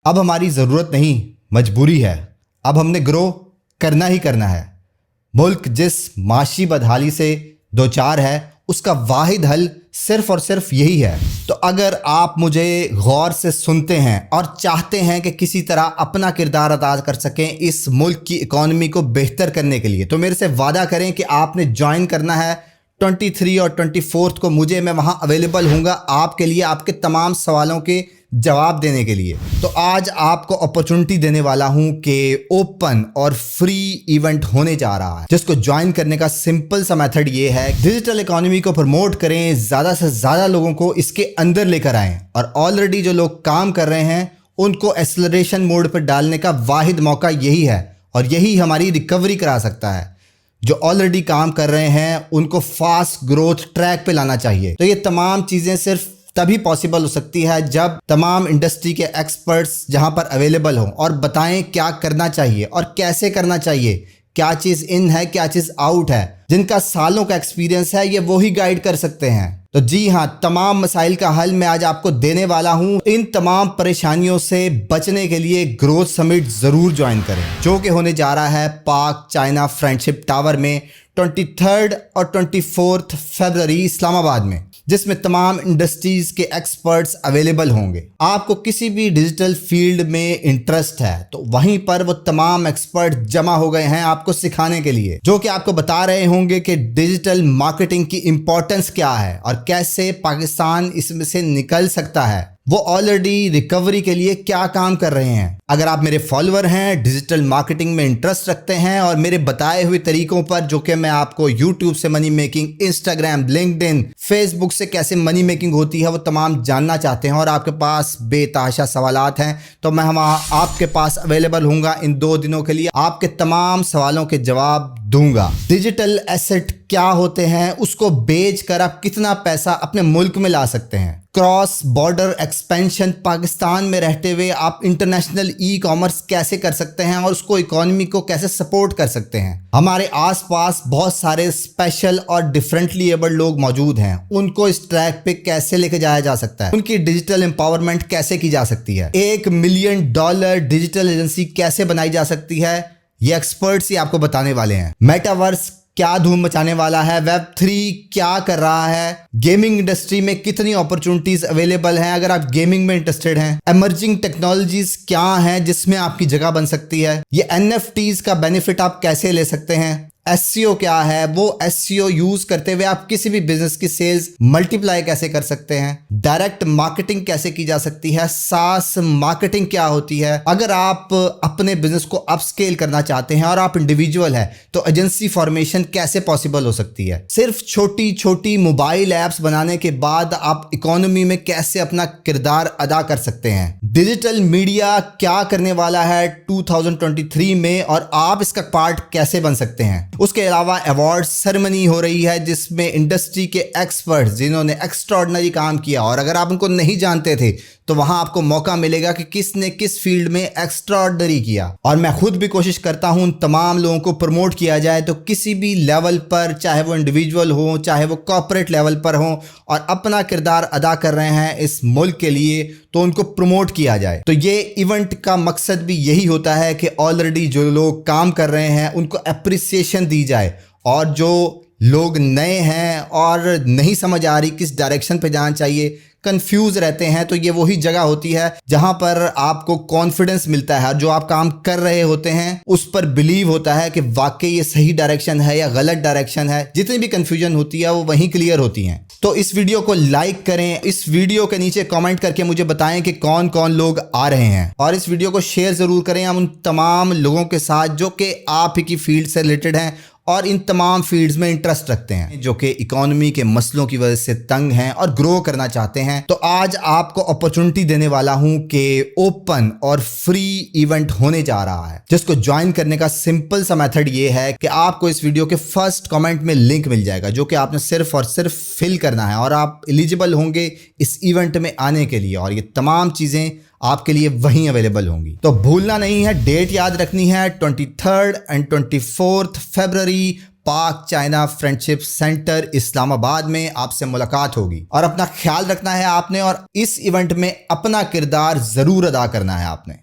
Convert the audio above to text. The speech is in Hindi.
अब हमारी ज़रूरत नहीं, मजबूरी है। अब हमने ग्रो करना ही करना है। मुल्क जिस माशी बदहाली से दो चार है, उसका वाहिद हल सिर्फ और सिर्फ यही है। तो अगर आप मुझे गौर से सुनते हैं और चाहते हैं कि किसी तरह अपना किरदार अदा कर सकें इस मुल्क की इकॉनमी को बेहतर करने के लिए, तो मेरे से वादा करें कि आपने ज्वाइन करना है 23 और 24 को। मैं वहाँ अवेलेबल हूँगा आपके लिए, आपके तमाम सवालों के जवाब देने के लिए। तो आज आपको अपॉर्चुनिटी देने वाला हूं कि ओपन और फ्री इवेंट होने जा रहा है, जिसको ज्वाइन करने का सिंपल सा मेथड ये है। डिजिटल इकोनॉमी को प्रमोट करें, ज़्यादा से ज़्यादा लोगों को इसके अंदर लेकर आएं और ऑलरेडी जो लोग काम कर रहे हैं उनको एक्सेलरेशन मोड पर डालने का वाहिद मौका यही है और यही हमारी रिकवरी करा सकता है। जो ऑलरेडी काम कर रहे हैं उनको फास्ट ग्रोथ ट्रैक पे लाना चाहिए। तो ये तमाम चीज़ें सिर्फ तभी पॉसिबल हो सकती है जब तमाम इंडस्ट्री के एक्सपर्ट्स जहां पर अवेलेबल हों और बताएं क्या करना चाहिए और कैसे करना चाहिए, क्या चीज़ इन है, क्या चीज़ आउट है। जिनका सालों का एक्सपीरियंस है ये वही गाइड कर सकते हैं। तो जी हाँ, तमाम मसाइल का हल मैं आज आपको देने वाला हूँ। इन तमाम परेशानियों से बचने के लिए ग्रोथ समिट ज़रूर ज्वाइन करें, जो कि होने जा रहा है पाक चाइना फ्रेंडशिप टावर में 23 और 24 फरवरी इस्लामाबाद में, जिसमें तमाम इंडस्ट्रीज के एक्सपर्ट्स अवेलेबल होंगे। आपको किसी भी डिजिटल फील्ड में इंटरेस्ट है तो वहीं पर वो तमाम एक्सपर्ट जमा हो गए हैं आपको सिखाने के लिए, जो कि आपको बता रहे होंगे कि डिजिटल मार्केटिंग की इंपॉर्टेंस क्या है और कैसे पाकिस्तान इसमें से निकल सकता है। वो ऑलरेडी रिकवरी के लिए क्या काम कर रहे हैं। अगर आप मेरे फॉलोअर हैं, डिजिटल मार्केटिंग में इंटरेस्ट रखते हैं और मेरे बताए हुए तरीकों पर, जो कि मैं आपको यूट्यूब से money making, Instagram, LinkedIn, Facebook से कैसे मनी मेकिंग होती है वो तमाम जानना चाहते हैं और आपके पास बेतहाशा सवालात हैं, तो मैं आपके पास अवेलेबल हूँगा इन 2 दिनों के लिए। आपके तमाम सवालों के जवाब दूंगा। डिजिटल एसेट क्या होते हैं, उसको बेचकर आप कितना पैसा अपने मुल्क में ला सकते हैं। क्रॉस बॉर्डर एक्सपेंशन, पाकिस्तान में रहते हुए आप इंटरनेशनल ई कॉमर्स कैसे कर सकते हैं और उसको इकोनॉमी को कैसे सपोर्ट कर सकते हैं। हमारे आसपास बहुत सारे स्पेशल और डिफरेंटली एबल्ड लोग मौजूद हैं, उनको इस ट्रैक पे कैसे लेके जाया जा सकता है, उनकी डिजिटल एम्पावरमेंट कैसे की जा सकती है, $1 मिलियन डिजिटल एजेंसी कैसे बनाई जा सकती है, ये एक्सपर्ट्स ही आपको बताने वाले हैं। मेटावर्स क्या धूम मचाने वाला है, Web3 क्या कर रहा है, गेमिंग इंडस्ट्री में कितनी अपॉर्चुनिटीज अवेलेबल हैं अगर आप गेमिंग में इंटरेस्टेड हैं, इमर्जिंग टेक्नोलॉजीज क्या हैं जिसमें आपकी जगह बन सकती है, ये NFTs का बेनिफिट आप कैसे ले सकते हैं, SEO क्या है, वो SEO यूज करते हुए आप किसी भी बिजनेस की सेल्स मल्टीप्लाई कैसे कर सकते हैं, डायरेक्ट मार्केटिंग कैसे की जा सकती है, SaaS मार्केटिंग क्या होती है। अगर आप अपने बिजनेस को अपस्केल करना चाहते हैं और आप इंडिविजुअल है तो एजेंसी फॉर्मेशन कैसे पॉसिबल हो सकती है। सिर्फ छोटी छोटी मोबाइल ऐप्स बनाने के बाद आप इकोनॉमी में कैसे अपना किरदार अदा कर सकते हैं। डिजिटल मीडिया क्या करने वाला है 2023 में और आप इसका पार्ट कैसे बन सकते हैं। उसके अलावा अवार्ड सेरेमनी हो रही है जिसमें इंडस्ट्री के एक्सपर्ट्स जिन्होंने एक्स्ट्राऑर्डिनरी काम किया, और अगर आप उनको नहीं जानते थे तो वहां आपको मौका मिलेगा कि किसने किस फील्ड में एक्स्ट्राऑर्डिनरी किया। और मैं खुद भी कोशिश करता हूं तमाम लोगों को प्रमोट किया जाए, तो किसी भी लेवल पर, चाहे वो इंडिविजुअल हो चाहे वो कॉर्पोरेट लेवल पर हो और अपना किरदार अदा कर रहे हैं इस मुल्क के लिए, तो उनको प्रमोट किया जाए। तो ये इवेंट का मकसद भी यही होता है कि ऑलरेडी जो लोग काम कर रहे हैं उनको एप्रिसिएशन दी जाए, और जो लोग नए हैं और नहीं समझ आ रही किस डायरेक्शन पे जाना चाहिए, कंफ्यूज रहते हैं, तो ये वही जगह होती है जहां पर आपको कॉन्फिडेंस मिलता है। जो आप काम कर रहे होते हैं उस पर बिलीव होता है कि वाकई ये सही डायरेक्शन है या गलत डायरेक्शन है। जितनी भी कंफ्यूजन होती है वो वहीं क्लियर होती हैं। तो इस वीडियो को लाइक करें, इस वीडियो के नीचे कमेंट करके मुझे बताएं कि कौन कौन लोग आ रहे हैं, और इस वीडियो को शेयर जरूर करें हम उन तमाम लोगों के साथ जो कि आप ही की फील्ड से रिलेटेड हैं और इन तमाम फील्ड्स में इंटरेस्ट रखते हैं, जो कि इकोनॉमी के मसलों की वजह से तंग हैं और ग्रो करना चाहते हैं। तो आज आपको अपॉर्चुनिटी देने वाला हूं कि ओपन और फ्री इवेंट होने जा रहा है, जिसको ज्वाइन करने का सिंपल सा मेथड ये है कि आपको इस वीडियो के फर्स्ट कमेंट में लिंक मिल जाएगा, जो कि आपने सिर्फ और सिर्फ फिल करना है और आप एलिजिबल होंगे इस इवेंट में आने के लिए, और ये तमाम चीज़ें आपके लिए वहीं अवेलेबल होंगी। तो भूलना नहीं है, डेट याद रखनी है 23 एंड 24 फरवरी पाक चाइना फ्रेंडशिप सेंटर इस्लामाबाद में आपसे मुलाकात होगी। और अपना ख्याल रखना है आपने, और इस इवेंट में अपना किरदार ज़रूर अदा करना है आपने।